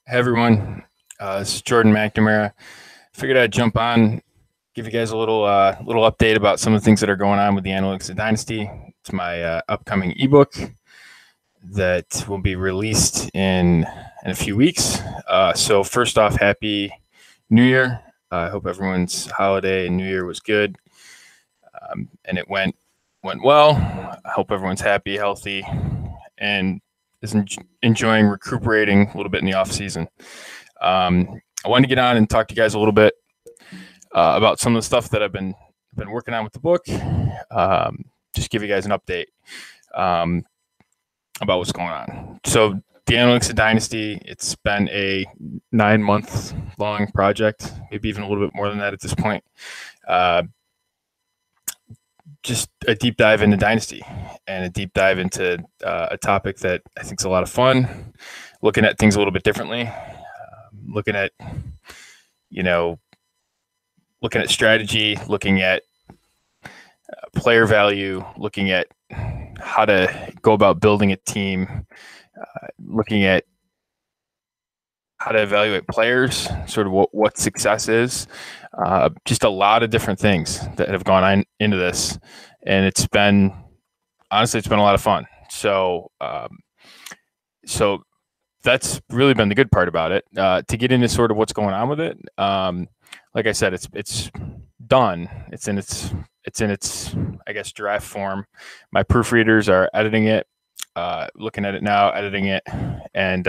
Hey everyone, this is Jordan McNamara. Figured I'd jump on, give you guys a little update about some of the things that are going on with the Analytics of Dynasty. It's my upcoming ebook that will be released in a few weeks. So first off, Happy New Year. I hope everyone's holiday and New Year was good, and it went well. I hope everyone's happy, healthy, and is enjoying recuperating a little bit in the off season. I wanted to get on and talk to you guys a little bit about some of the stuff that I've been working on with the book. Just give you guys an update about what's going on. So the Analytics of Dynasty, it's been a 9-month long project, maybe even a little bit more than that at this point. Just a deep dive into Dynasty and a deep dive into a topic that I think is a lot of fun, looking at things a little bit differently, looking at strategy, looking at player value, looking at how to go about building a team, looking at how to evaluate players, sort of what success is, just a lot of different things that have gone on into this. And it's been a lot of fun. So that's really been the good part about it. To get into sort of what's going on with it, like I said, it's done. It's in its I guess draft form. My proofreaders are editing it, looking at it now, editing it, and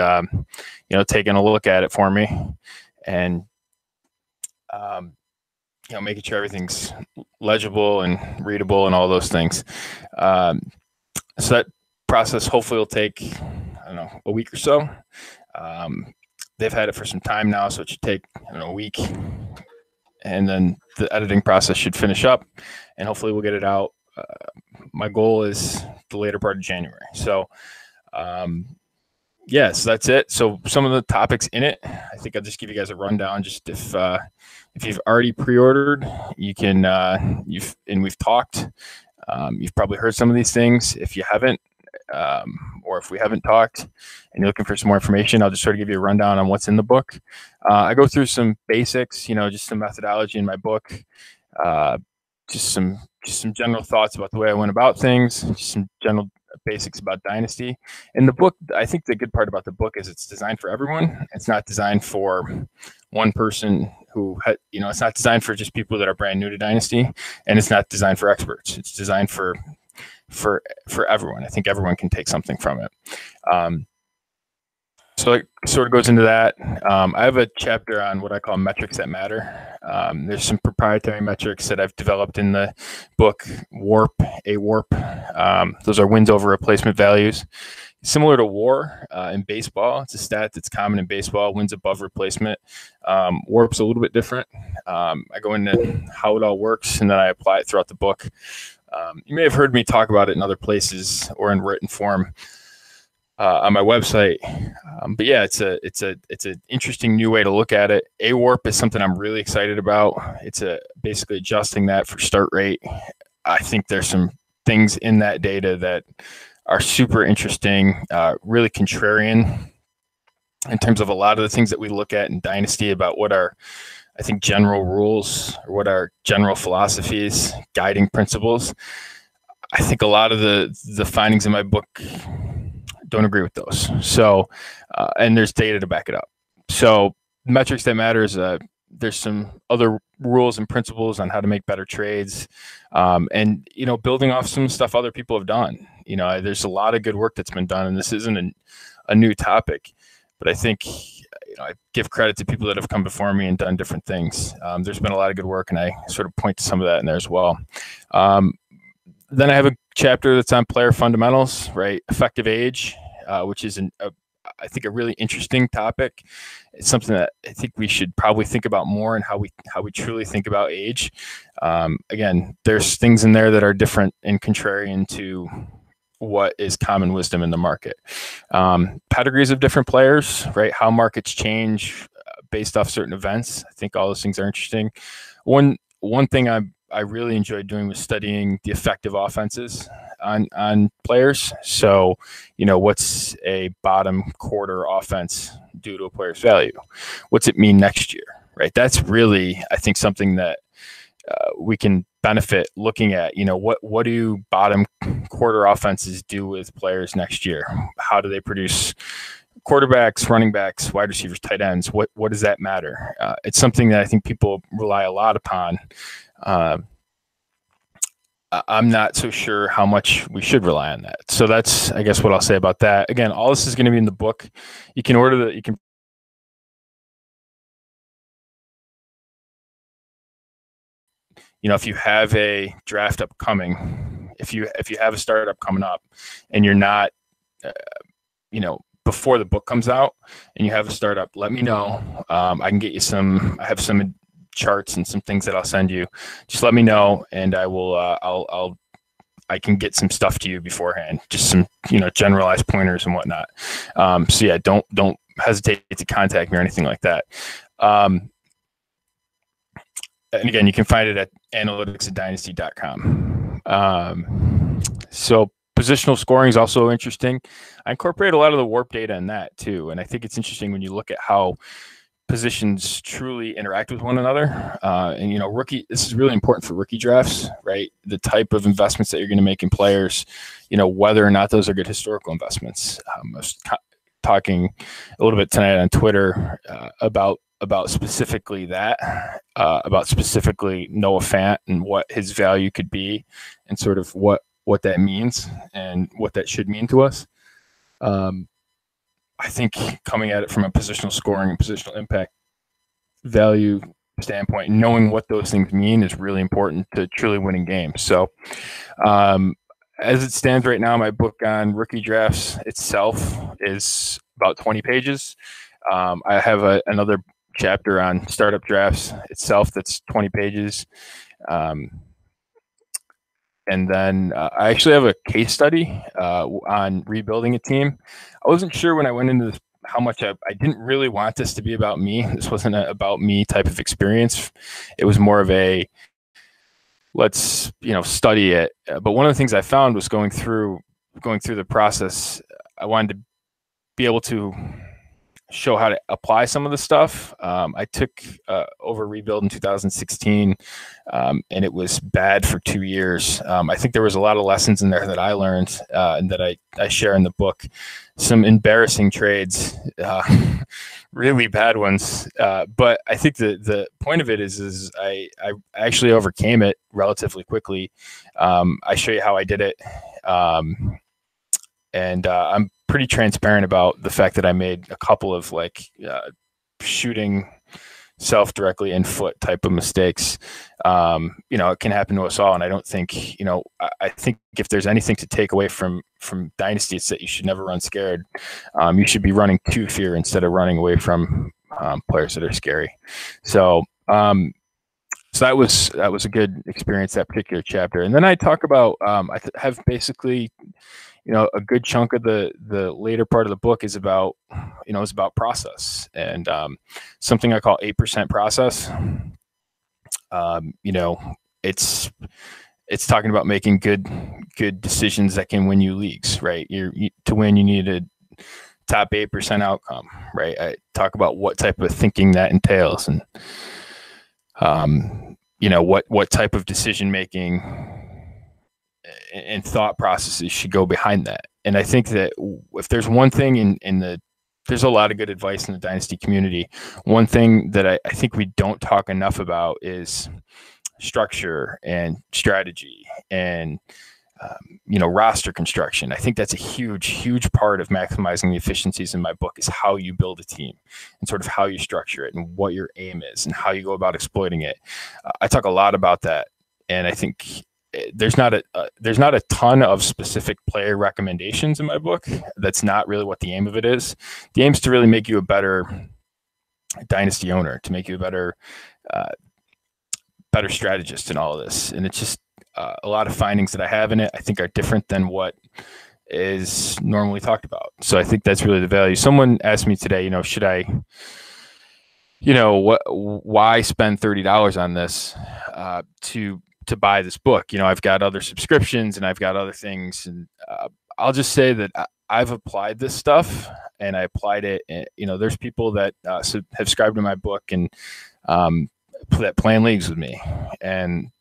taking a look at it for me, and making sure everything's legible and readable and all those things. So that process hopefully will take, I don't know, a week or so. They've had it for some time now, so it should take a week, and then the editing process should finish up, and hopefully we'll get it out. My goal is the later part of January. So, so that's it. So some of the topics in it, I think I'll just give you guys a rundown. Just if you've already pre-ordered, you can. We've talked. You've probably heard some of these things. If you haven't, or if we haven't talked and you're looking for some more information, I'll just sort of give you a rundown on what's in the book. I go through some basics, just some methodology in my book, just some general thoughts about the way I went about things, just some general basics about Dynasty. And the book, I think the good part about the book is it's designed for everyone. It's not designed for one person who, it's not designed for just people that are brand new to Dynasty, and it's not designed for experts. It's designed for everyone. I think everyone can take something from it. So it sort of goes into that. I have a chapter on what I call metrics that matter. There's some proprietary metrics that I've developed in the book, AWARP. Those are wins over replacement values. Similar to WAR in baseball, it's a stat that's common in baseball, wins above replacement. WARP's a little bit different. I go into how it all works, and then I apply it throughout the book. You may have heard me talk about it in other places or in written form on my website. But yeah, it's an interesting new way to look at it. AWARP is something I'm really excited about. It's basically adjusting that for start rate. I think there's some things in that data that are super interesting, really contrarian in terms of a lot of the things that we look at in Dynasty about what are, I think, general rules or what are general philosophies, guiding principles. I think a lot of the findings in my book don't agree with those. So, and there's data to back it up. So metrics that matter is there's some other rules and principles on how to make better trades, and building off some stuff other people have done. There's a lot of good work that's been done, and this isn't a new topic, but I think I give credit to people that have come before me and done different things. There's been a lot of good work, and I sort of point to some of that in there as well. Then I have a chapter that's on player fundamentals, right? Effective age, which is I think a really interesting topic. It's something that I think we should probably think about more, and how we truly think about age. Again, there's things in there that are different and contrarian to what is common wisdom in the market. Pedigrees of different players, right? How markets change based off certain events. I think all those things are interesting. One thing I really enjoyed doing was studying the effective offenses on players. So, what's a bottom quarter offense do to a player's value? What's it mean next year, right? That's really, I think, something that we can benefit looking at. What do bottom quarter offenses do with players next year? How do they produce quarterbacks, running backs, wide receivers, tight ends? What does that matter? It's something that I think people rely a lot upon. I'm not so sure how much we should rely on that. So that's, I guess, what I'll say about that. Again, all this is going to be in the book. You can order you can. If you have a draft upcoming, if you have a startup coming up and you're not, before the book comes out and you have a startup, let me know. I can get you I have some charts and some things that I'll send you. Just let me know, and I will, I can get some stuff to you beforehand, just some, generalized pointers and whatnot. So yeah, don't hesitate to contact me or anything like that. And again, you can find it at analyticsofdynasty.com. So positional scoring is also interesting. I incorporate a lot of the warp data in that too. And I think it's interesting when you look at how positions truly interact with one another. And, this is really important for rookie drafts, right? The type of investments that you're going to make in players, whether or not those are good historical investments. I was talking a little bit tonight on Twitter about specifically that, about specifically Noah Fant and what his value could be and sort of what that means and what that should mean to us. I think coming at it from a positional scoring and positional impact value standpoint, knowing what those things mean is really important to truly winning games. So as it stands right now, my book on rookie drafts itself is about 20 pages. I have another chapter on startup drafts itself that's 20 pages. And then I actually have a case study on rebuilding a team. I wasn't sure when I went into this how much I didn't really want this to be about me. This wasn't a about me type of experience. It was more of a let's study it. But one of the things I found was going through the process, I wanted to be able to show how to apply some of the stuff. I took over rebuild in 2016, and it was bad for 2 years. I think there was a lot of lessons in there that I learned and that I share in the book. Some embarrassing trades, really bad ones. But I think the point of it is I actually overcame it relatively quickly. I show you how I did it. And I'm pretty transparent about the fact that I made a couple of shooting self directly in foot type of mistakes. It can happen to us all. And I don't think, I think if there's anything to take away from Dynasty, it's that you should never run scared. You should be running to fear instead of running away from players that are scary. So that was a good experience, that particular chapter. And then I talk about, I have basically, a good chunk of the later part of the book is about, is about process and something I call 8% process. It's talking about making good decisions that can win you leagues, right? To win, you need a top 8% outcome, right? I talk about what type of thinking that entails and, what type of decision making and thought processes should go behind that. And I think that if there's one thing there's a lot of good advice in the Dynasty community. One thing that I think we don't talk enough about is structure and strategy and, roster construction. I think that's a huge part of maximizing the efficiencies in my book is how you build a team and sort of how you structure it and what your aim is and how you go about exploiting it. I talk a lot about that. And I think there's not a ton of specific player recommendations in my book. That's not really what the aim of it is. The aim is to really make you a better Dynasty owner, to make you a better strategist in all of this. And it's just a lot of findings that I have in it, I think, are different than what is normally talked about. So I think that's really the value. Someone asked me today, should I, why spend $30 on this to buy this book? I've got other subscriptions and I've got other things. And I'll just say that I've applied this stuff and I applied it. And, there's people that have subscribed to my book and that plan leagues with me, and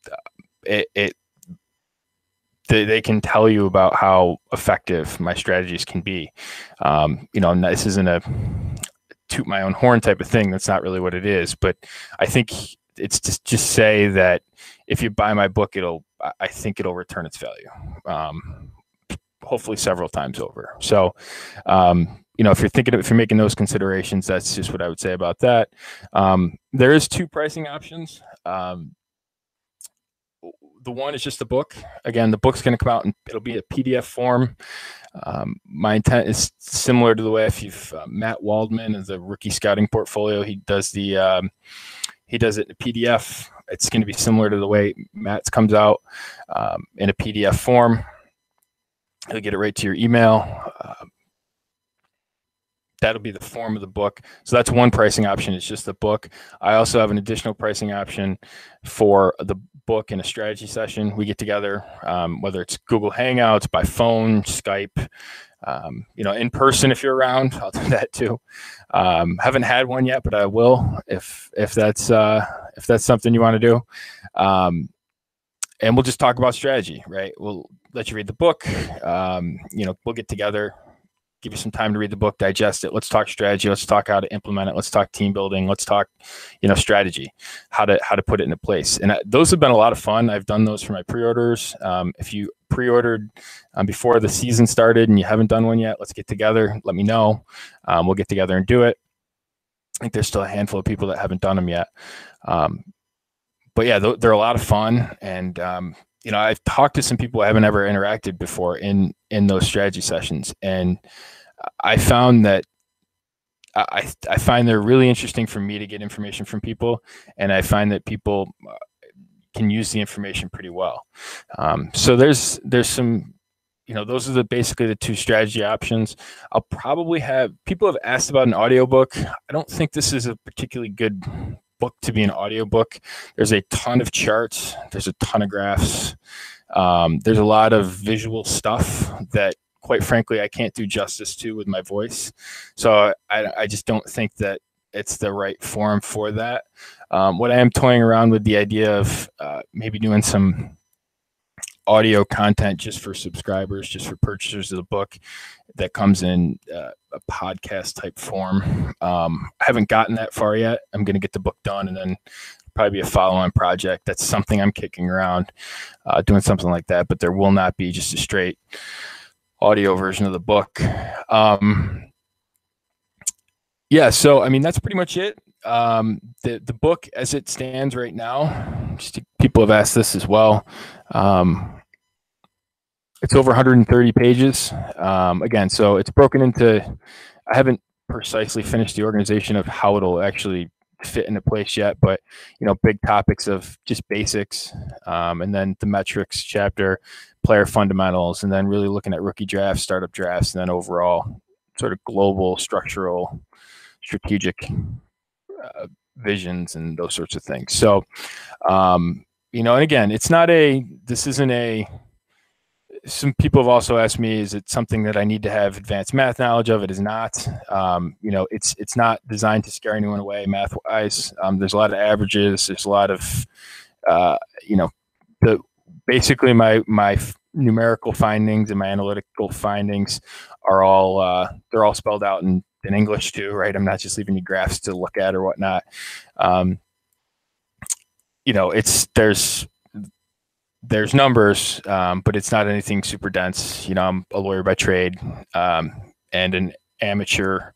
they can tell you about how effective my strategies can be. This isn't a toot my own horn type of thing. That's not really what it is. But I think it's just say that if you buy my book, I think it'll return its value, hopefully several times over. So, if you're making those considerations, that's just what I would say about that. There is 2 pricing options. The one is just the book. Again, the book's going to come out and it'll be a PDF form. My intent is similar to the way if you've Matt Waldman is the rookie scouting portfolio. He does it in a PDF. It's going to be similar to the way Matt's comes out in a PDF form. He'll get it right to your email. That'll be the form of the book. So that's one pricing option. It's just the book. I also have an additional pricing option for the book in a strategy session. We get together, whether it's Google Hangouts, by phone, Skype, in person if you're around. I'll do that too. Haven't had one yet, but I will if that's something you want to do. And we'll just talk about strategy, right? We'll let you read the book. We'll get together, give you some time to read the book, digest it. Let's talk strategy. Let's talk how to implement it. Let's talk team building. Let's talk, strategy, how to put it into place. And those have been a lot of fun. I've done those for my pre-orders. If you pre-ordered before the season started and you haven't done one yet, let's get together. Let me know. We'll get together and do it. I think there's still a handful of people that haven't done them yet. But yeah, they're a lot of fun. And, I've talked to some people I haven't ever interacted before in those strategy sessions. And I found that I find they're really interesting for me to get information from people. And I find that people can use the information pretty well. So there's some, those are basically the 2 strategy options. I'll probably people have asked about an audiobook. I don't think this is a particularly good book to be an audiobook. There's a ton of charts. There's a ton of graphs. There's a lot of visual stuff that, quite frankly, I can't do justice to with my voice. So I just don't think that it's the right forum for that. What I am toying around with the idea of maybe doing some audio content just for subscribers, just for purchasers of the book that comes in a podcast type form. I haven't gotten that far yet. I'm going to get the book done and then probably be a follow-on project. That's something I'm kicking around, doing something like that, but there will not be just a straight audio version of the book. Yeah, so I mean that's pretty much it. The book as it stands right now, people have asked this as well. It's over 130 pages. Again, so it's broken into, I haven't precisely finished the organization of how it'll actually fit into place yet, but big topics of just basics, and then the metrics chapter, player fundamentals, and then really looking at rookie drafts, startup drafts, and then overall sort of global structural strategic visions and those sorts of things. So, and again, some people have also asked me, is it something that I need to have advanced math knowledge of? It is not. It's not designed to scare anyone away math-wise. There's a lot of averages. There's a lot of, basically my numerical findings and my analytical findings are all, they're all spelled out in English too, right? I'm not just leaving you graphs to look at or whatnot. There's numbers, but it's not anything super dense. I'm a lawyer by trade, and an amateurly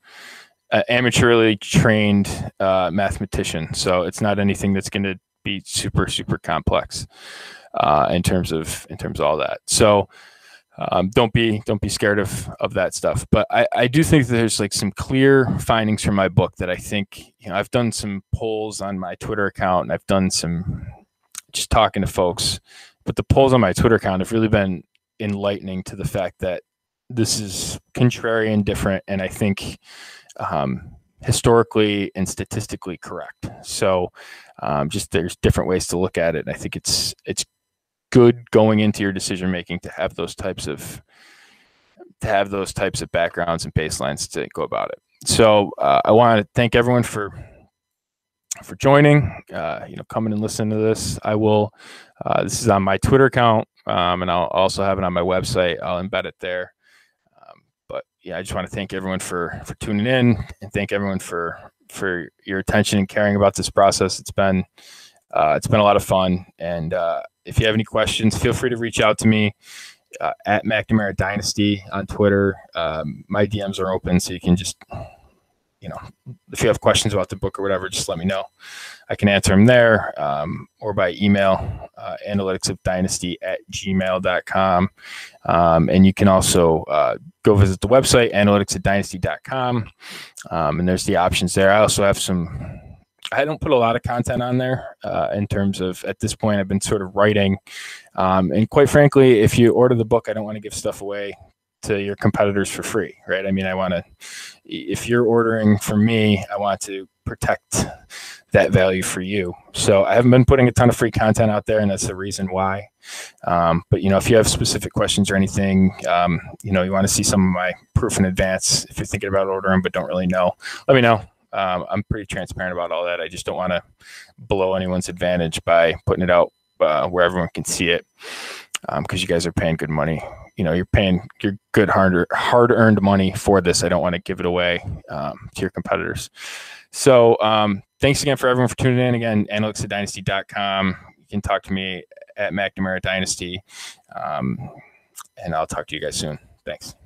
trained mathematician. So it's not anything that's going to be super, super complex in terms of all that. So don't be scared of that stuff. But I do think that there's like some clear findings from my book that I think, I've done some polls on my Twitter account, and I've done some just talking to folks. But the polls on my Twitter account have really been enlightening to the fact that this is contrary and different, and I think historically and statistically correct. So just there's different ways to look at it. And I think it's good going into your decision making to have those types of have those types of backgrounds and baselines to go about it. So I want to thank everyone for joining, coming and listening to this. I will, this is on my Twitter account, and I'll also have it on my website. I'll embed it there. But yeah, I just want to thank everyone for tuning in, and thank everyone for your attention and caring about this process. It's been a lot of fun. And if you have any questions, feel free to reach out to me at McNamara Dynasty on Twitter. My DMs are open, so you can just, if you have questions about the book or whatever, just let me know. I can answer them there, or by email, analyticsofdynasty@gmail.com. And you can also go visit the website, analyticsofdynasty.com. And there's the options there. I also have I don't put a lot of content on there in terms of, at this point, I've been sort of writing. And quite frankly, if you order the book, I don't want to give stuff away to your competitors for free, right? I mean, if you're ordering from me, I want to protect that value for you. So I haven't been putting a ton of free content out there, and that's the reason why. But, if you have specific questions or anything, you want to see some of my proof in advance, if you're thinking about ordering but don't really know, let me know. I'm pretty transparent about all that. I just don't want to blow anyone's advantage by putting it out where everyone can see it, because you guys are paying good money. You're paying your good hard-earned money for this. I don't want to give it away to your competitors. So thanks again for everyone for tuning in. Again, analyticsofdynasty.com. You can talk to me at McNamara Dynasty, and I'll talk to you guys soon. Thanks.